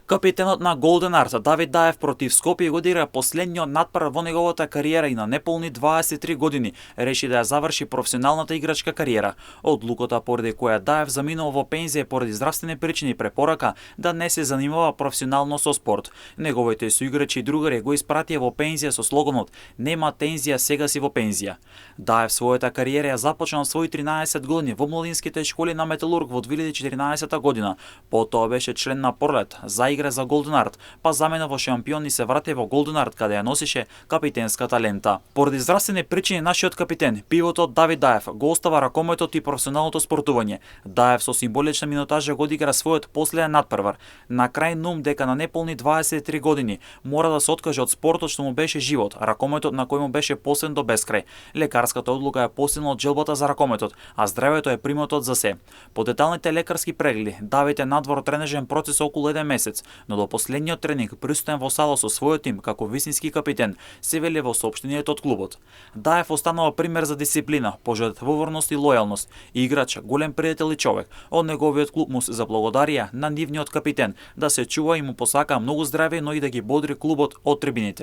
Капитенот на Голден Арт Давид Даев против Скопје го одигра последниот натпрев во неговата кариера и на неполни 23 години реши да ја заврши професионалната играчка кариера. Одлуката поради која Даев заминува во пензија поради здравствени причини препорака да не се занимава професионално со спорт. Неговите соиграчи и другари го испратија во пензија со слоганот "Нема тензија, сега си во пензија". Даев својата кариера ја започна на своји 13 години во младинските школи на Металург во 2014 година. Потоа беше член на Порлет, заигра за Голден Арт, па замена во Шампион и се врати во Голден Арт каде ја носише капитенската лента. Поради здравствени причини нашиот капитен, пивотот Давид Даев, го остава ракометот и професионалното спортување. Даев со символична минутажа го одигра својот последен натпревар. На крај нум дека на неполни 23 години мора да се откаже од спортот што му беше живот, ракометот на кој му беше посвен до бескрај. Лекарската одлука е посилна од желбата за ракометот, а здравето е приметот за се. По деталните лекарски прегледи, Давид е надвор тренежен процес околу 1 месец, но до последниот тренинг присутен во сала со својот тим како висински капитен, се вели во соопштението од клубот. Даев останува пример за дисциплина, пожртвуваност и лојалност. Играч, голем пријател и човек. Од неговиот клуб му се заблагодарија на нивниот капитен да се чува и му посака многу здраве, но и да ги бодри клубот од трибините.